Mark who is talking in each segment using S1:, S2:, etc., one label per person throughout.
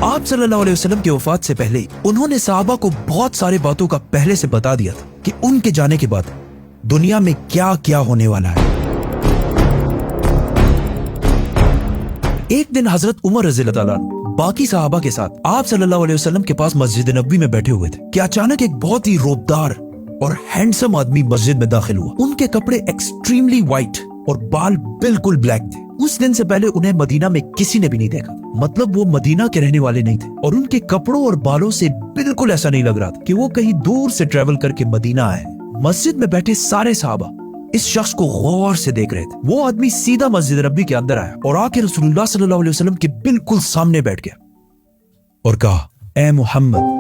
S1: आप सल्लल्लाहु अलैहि वसल्लम की वफात से पहले उन्होंने सहाबा को बहुत सारी बातों का पहले से बता दिया था कि उनके जाने के बाद दुनिया में क्या क्या होने वाला है। एक दिन हजरत उमर रज़ियल्लाहु ताला अन्हु बाकी सहाबा के साथ आप सल्लल्लाहु अलैहि वसल्लम के पास मस्जिद नबवी में बैठे हुए थे कि अचानक एक बहुत ही रोबदार और हैंडसम आदमी मस्जिद में दाखिल हुआ। उनके कपड़े एक्सट्रीमली व्हाइट और बाल बिल्कुल ब्लैक थे। उस दिन से पहले उन्हें मदीना में किसी ने भी नहीं देखा, मतलब वो मदीना के रहने वाले नहीं थे और उनके कपड़ों और बालों से बिल्कुल ऐसा नहीं लग रहा था कि वो कहीं दूर से ट्रेवल करके मदीना आए। मस्जिद में बैठे सारे सहाबा इस शख्स को गौर से देख रहे थे। वो आदमी सीधा मस्जिद नबवी के अंदर आया और आके रसूलुल्लाह सल्लल्लाहु अलैहि वसल्लम के बिल्कुल सामने बैठ गया और कहा, ए मोहम्मद,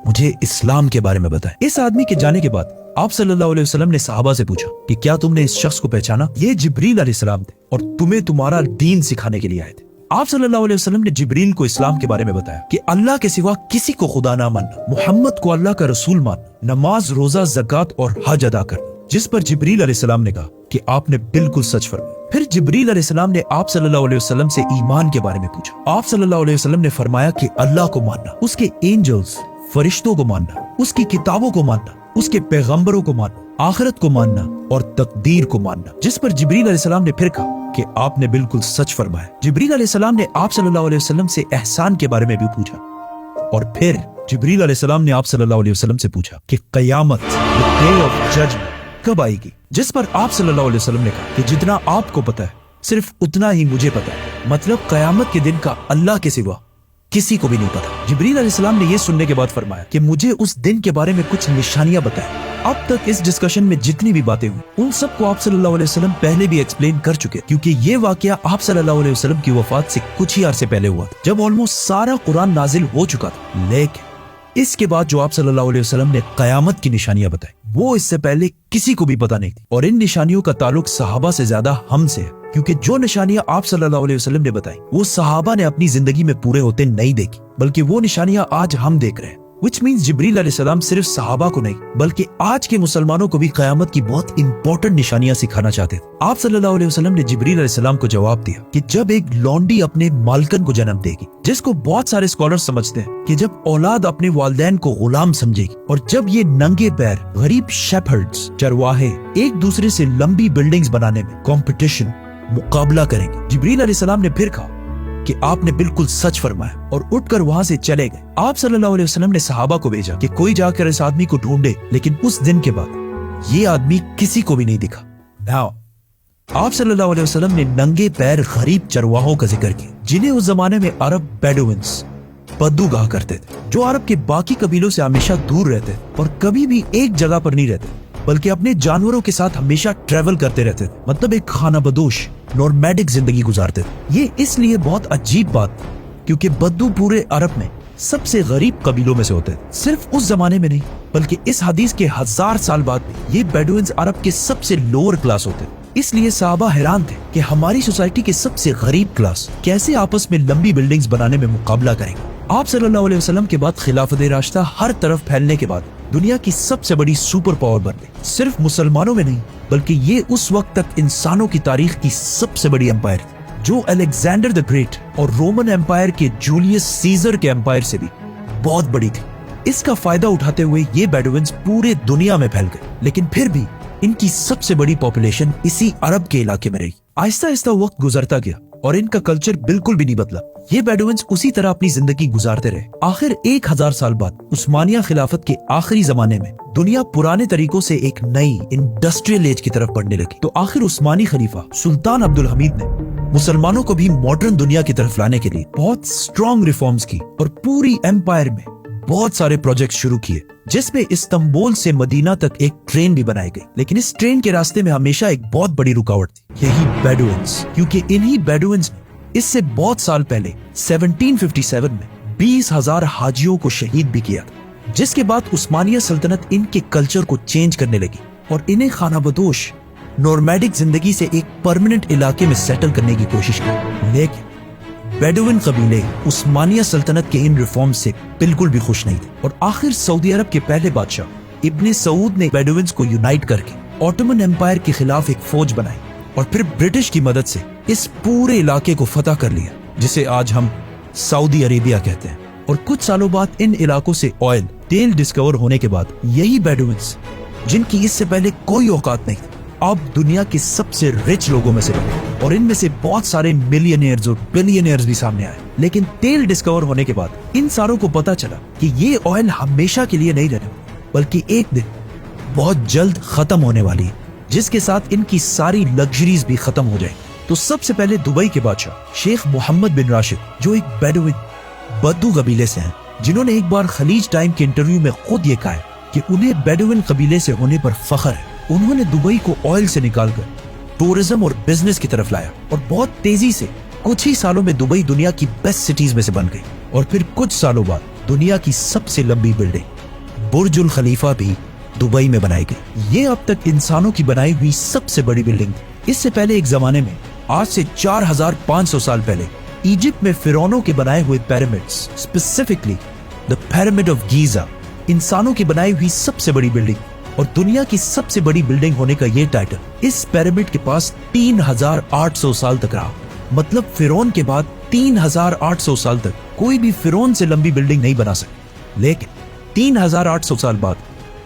S1: मुझे इस्लाम के बारे में बताएं। इस आदमी के जाने के बाद आप सल्लल्लाहु अलैहि वसल्लम ने सहाबा से पूछा कि क्या तुमने इस शख्स को पहचाना? ये जिब्रील अलैहिस्सलाम थे और तुम्हें तुम्हारा दीन सिखाने के लिए आए थे। आप सल्लल्लाहु अलैहि वसल्लम ने जिब्रील को इस्लाम के बारे में बताया कि अल्लाह के सिवा किसी को खुदा ना मानना, मोहम्मद को अल्लाह का रसूल मानना, नमाज, रोजा, ज़कात और हज अदा करना। जिस पर जिब्रील अलैहिस्सलाम ने कहा कि आपने बिल्कुल सच फरमाया। फिर जिब्रील अलैहिस्सलाम ने आप सल्लल्लाहु अलैहि वसल्लम से ईमान के बारे में पूछा। आप सल्लल्लाहु अलैहि वसल्लम ने फरमाया कि अल्लाह को मानना, उसके एंजल्स, फरिश्तों को मानना, उसकी किताबों को मानना, उसके पैगंबरों को मानना, आखिरत को मानना और तकदीर को मानना। जिस पर जिब्रील अलैहिस्सलाम ने फिर कहा कि आपने बिल्कुल सच फरमाया। जिब्रील अलैहिस्सलाम ने आप सल्लल्लाहु अलैहि वसल्लम से एहसान के बारे में भी पूछा और फिर जिब्रील अलैहिस्सलाम ने आप सल्लल्लाहु अलैहि वसल्लम से पूछा कि क़यामत, डे ऑफ जजमेंट, कब आएगी? जिस पर आप सल्लल्लाहु अलैहि वसल्लम ने कहा कि जितना आपको पता है सिर्फ उतना ही मुझे पता है, मतलब क़यामत के दिन का अल्लाह के सिवा किसी को भी नहीं पता। जिब्रील अलैहिस्सलाम ने यह सुनने के बाद फरमाया कि मुझे उस दिन के बारे में कुछ निशानियां बताएं। अब तक इस डिस्कशन में जितनी भी बातें हुई उन सबको आप सल्लल्लाहु अलैहि वसल्लम पहले भी एक्सप्लेन कर चुके, क्योंकि ये वाकया आप सल्लल्लाहु अलैहि वसल्लम की वफात से कुछ ही अरसे पहले हुआ था, जब ऑलमोस्ट सारा कुरान नाजिल हो चुका था। लेकिन इसके बाद जो आप सल्लल्लाहु अलैहि वसल्लम ने क़यामत की निशानियां बताई वो इससे पहले किसी को भी पता नहीं थी और इन निशानियों का ताल्लुक सहाबा से ज्यादा हमसे है, क्योंकि जो निशानियां आप सल्लल्लाहु अलैहि वसल्लम ने बताई वो सहाबा ने अपनी जिंदगी में पूरे होते नहीं देखी, बल्कि वो निशानियां आज हम देख रहे हैं। Which means जिब्रील अलैहिस्सलाम सिर्फ सहाबा को नहीं बल्कि आज के मुसलमानों को भी क़यामत की बहुत इंपॉर्टेंट निशानियां सिखाना चाहते थे। आप सल्लल्लाहु अलैहि वसल्लम ने जिब्रील अलैहिस्सलाम को जवाब दिया कि जब एक लौंडी अपने मालकन को जन्म देगी, जिसको बहुत सारे स्कॉलर समझते हैं कि जब औलाद अपने वालिदैन को गुलाम समझेगी, और जब ये नंगे पैर गरीब शेफर्ड्स, चरवाहे एक दूसरे से लंबी बिल्डिंग्स बनाने में कंपटीशन, मुकाबला करेंगे। जिब्रील अलैहिस्सलाम ने फिर कहा कि आपने बिल्कुल सच फरमाया और उठकर वहां से चले गए। आप सल्लल्लाहु अलैहि वसल्लम ने सहाबा को भेजा कि कोई जाकर इस आदमी को ढूंढे, लेकिन उस दिन के बाद ये आदमी किसी को भी नहीं दिखा। नाउ आप सल्लल्लाहु अलैहि वसल्लम ने नंगे पैर गरीब चरवाहों का जिक्र किया, जिन्हें उस जमाने में अरब बेडुइन्स, बद्दू कहा करते थे, जो अरब के बाकी कबीलों से हमेशा दूर रहते और कभी भी एक जगह पर नहीं रहते बल्कि अपने जानवरों के साथ हमेशा ट्रेवल करते रहते थे, मतलब एक खाना बदोश नॉर्मैडिक जिंदगी गुजारते थे। ये इसलिए बहुत अजीब बात थी क्योंकि बद्दू पूरे अरब में सबसे गरीब कबीलों में से होते थे। सिर्फ उस जमाने में नहीं बल्कि इस हदीस के 1000 साल बाद भी ये बेडुइन्स अरब के सबसे लोअर क्लास होते थे। इसलिए सहाबा हैरान थे कि हमारी सोसाइटी के सबसे गरीब क्लास कैसे आपस में लंबी बिल्डिंग्स बनाने में मुकाबला करेंगे। आप सल्लल्लाहु अलैहि वसल्लम के बाद खिलाफत राशिदा हर तरफ फैलने के बाद दुनिया की सबसे बड़ी सुपर पावर बन गई। सिर्फ मुसलमानों में नहीं बल्कि ये उस वक्त तक इंसानों की तारीख की सबसे बड़ी एम्पायर थी, जो अलेक्जेंडर द ग्रेट और रोमन एम्पायर के जूलियस सीजर के एम्पायर से भी बहुत बड़ी थी। इसका फायदा उठाते हुए ये बेडुइन्स पूरे दुनिया में फैल गए, लेकिन फिर भी इनकी सबसे बड़ी पॉपुलेशन इसी अरब के इलाके में रही। आहिस्ता आहिस्ता वक्त गुजरता गया और इनका कल्चर बिल्कुल भी नहीं बदला। ये बेडुइन्स उसी तरह अपनी जिंदगी गुजारते रहे। आखिर 1000 साल बाद उस्मानिया खिलाफत के आखिरी जमाने में दुनिया पुराने तरीकों से एक नई इंडस्ट्रियल एज की तरफ बढ़ने लगी, तो आखिर उस्मानी खलीफा सुल्तान अब्दुल हमीद ने मुसलमानों को भी मॉडर्न दुनिया की तरफ लाने के लिए बहुत स्ट्रॉन्ग रिफॉर्म्स की और पूरी एम्पायर में बहुत सारे प्रोजेक्ट शुरू किए, जिसमें इस्तांबुल से मदीना तक एक ट्रेन भी बनाई गई। लेकिन इस ट्रेन के रास्ते में हमेशा एक बहुत बड़ी रुकावट थी, यही बेडुइन्स, क्योंकि इन्हीं बेडुइन्स ने इससे बहुत साल पहले 1757 में 20,000 हाजियों को शहीद भी किया था, जिसके बाद उस्मानिया सल्तनत इनके कल्चर को चेंज करने लगी और इन्हें खानाबदोश नॉर्मैडिक जिंदगी से एक परमानेंट इलाके में सेटल करने की कोशिश की। लेकिन बेडुइन कबीले उस्मानिया सल्तनत के इन रिफॉर्म्स से बिल्कुल भी खुश नहीं थे और आखिर सऊदी अरब के पहले बादशाह इब्ने सऊद ने बेडुइन्स को यूनाइट करके ऑटोमन एम्पायर के खिलाफ एक फौज बनाई और फिर ब्रिटिश की मदद से इस पूरे इलाके को फतह कर लिया, जिसे आज हम सऊदी अरेबिया कहते हैं। और कुछ सालों बाद इन इलाकों से ऑयल तेल डिस्कवर होने के बाद यही बेडुइन्स, जिनकी इससे पहले कोई औकात नहीं थी, अब दुनिया के सबसे रिच लोगों में से बने और इनमें से बहुत सारे मिलियनियर्स और बिलियनियर्स भी सामने आए। लेकिन तेल डिस्कवर होने के बाद इन सारों को पता चला कि ये ऑयल हमेशा के लिए नहीं रहने, बल्कि एक दिन बहुत जल्द खत्म होने वाली है, जिसके साथ इनकी सारी लग्जरीज भी खत्म हो जाएंगी। तो सबसे पहले दुबई के बादशाह शेख मोहम्मद बिन राशिद, जो एक बेडुइन बद्दू कबीले से हैं, जिन्होंने एक बार खलीज टाइम के इंटरव्यू में खुद ये कहा है कि उन्हें बेडुइन कबीले से होने पर फख्र है। उन्होंने दुबई को ऑयल से निकालकर टूरिज्म और बिजनेस की तरफ लाया और बहुत तेजी से कुछ ही सालों में दुबई दुनिया की बेस्ट सिटीज में से बन गई। और फिर कुछ सालों बाद दुनिया की सबसे लंबी बिल्डिंग बुर्जुल खलीफा भी दुबई में बनाई गई। ये अब तक इंसानों की बनाई हुई सबसे बड़ी बिल्डिंग थी। इससे पहले एक जमाने में, आज से 4500 साल पहले, इजिप्ट में फिरौनों के बनाए हुए pyramids, specifically the pyramid of Giza, इंसानों की बनाई हुई सबसे बड़ी बिल्डिंग और दुनिया की सबसे बड़ी बिल्डिंग होने का ये टाइटल इस पिरामिड के पास 3800 साल तक रहा। मतलब फिरौन के बाद 3800 साल तक कोई भी फिरौन से लंबी बिल्डिंग नहीं बना सके। लेकिन 3800 साल बाद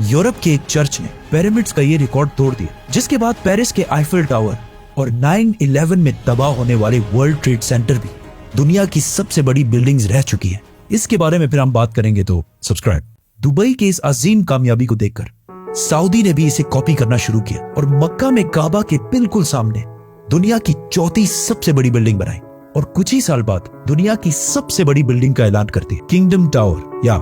S1: यूरोप के एक चर्च ने पिरामिड्स का ये रिकॉर्ड तोड़ दिया, जिसके बाद पेरिस के आईफिल टावर और 9/11 में तबाह होने वाले वर्ल्ड ट्रेड सेंटर भी दुनिया की सबसे बड़ी बिल्डिंग्स रह चुकी है। इसके बारे में फिर हम बात करेंगे, तो सब्सक्राइब। दुबई के इस अजीम कामयाबी को देखकर सऊदी ने भी इसे कॉपी करना शुरू किया और मक्का में काबा के बिल्कुल सामने दुनिया की चौथी सबसे बड़ी बिल्डिंग बनाई और कुछ ही साल बाद दुनिया की सबसे बड़ी बिल्डिंग का ऐलान करती है, किंगडम टावर या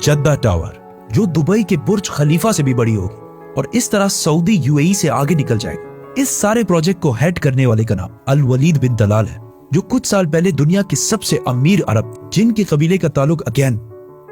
S1: जद्दा टावर, जो दुबई के बुर्ज खलीफा से भी बड़ी होगी और इस तरह सऊदी यूएई से आगे निकल जाएगा। इस सारे प्रोजेक्ट को हेड करने वाले का नाम अल वलीद बिन तलाल है, जो कुछ साल पहले दुनिया के सबसे अमीर अरब, जिनके कबीले का ताल्लुक अगेन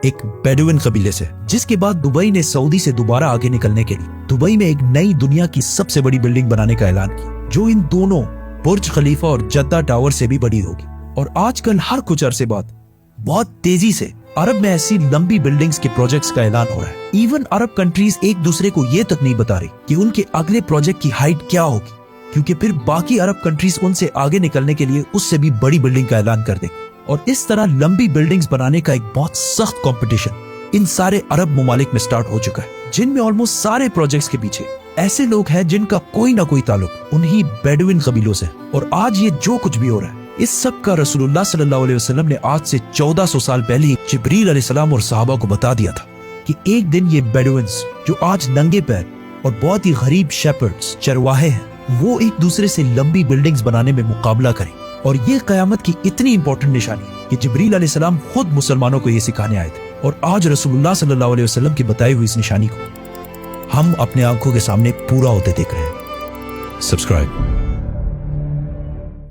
S1: एक बेडुइन कबीले से, जिसके बाद दुबई ने सऊदी से दोबारा आगे निकलने के लिए दुबई में एक नई दुनिया की सबसे बड़ी बिल्डिंग बनाने का ऐलान किया, जो इन दोनों बुर्ज खलीफा और जद्दा टावर से भी बड़ी होगी। और आजकल हर कुछ अरसे बाद बहुत तेजी से अरब में ऐसी लंबी बिल्डिंग्स के प्रोजेक्ट्स का ऐलान हो रहा है। इवन अरब कंट्रीज एक दूसरे को ये तक नहीं बता रही कि उनके अगले प्रोजेक्ट की हाइट क्या होगी, क्योंकि फिर बाकी अरब कंट्रीज उनसे आगे निकलने के लिए उससे भी बड़ी बिल्डिंग का ऐलान कर देंगे। और इस तरह लंबी बिल्डिंग्स बनाने का एक बहुत सख्त कंपटीशन इन सारे अरब मुमालिक में स्टार्ट हो चुका है, जिनमें ऑलमोस्ट सारे प्रोजेक्ट्स के पीछे ऐसे लोग हैं जिनका कोई ना कोई ताल्लुक उन्हीं बेडुइन कबीलों से। और आज ये जो कुछ भी हो रहा है, इस सब का रसूलुल्लाह सल्लल्लाहु अलैहि वसल्लम ने आज से 1400 साल पहले जिब्रील अलैहिस्सलाम और सहाबा को बता दिया था कि एक दिन ये बेडुइन्स, जो आज नंगे पैर और बहुत ही गरीब शेपर्ड्स, चरवाहे हैं, वो एक दूसरे से लंबी बिल्डिंग्स बनाने में मुकाबला करें। और ये कयामत की इतनी इंपॉर्टेंट निशानी कि जिब्रील अलैहिस्सलाम खुद मुसलमानों को ये सिखाने आए थे। और आज रसूलुल्लाह सल्लल्लाहु अलैहि वसल्लम की बताई हुई इस निशानी को हम अपने आंखों के सामने पूरा होते देख रहे हैं। सब्सक्राइब।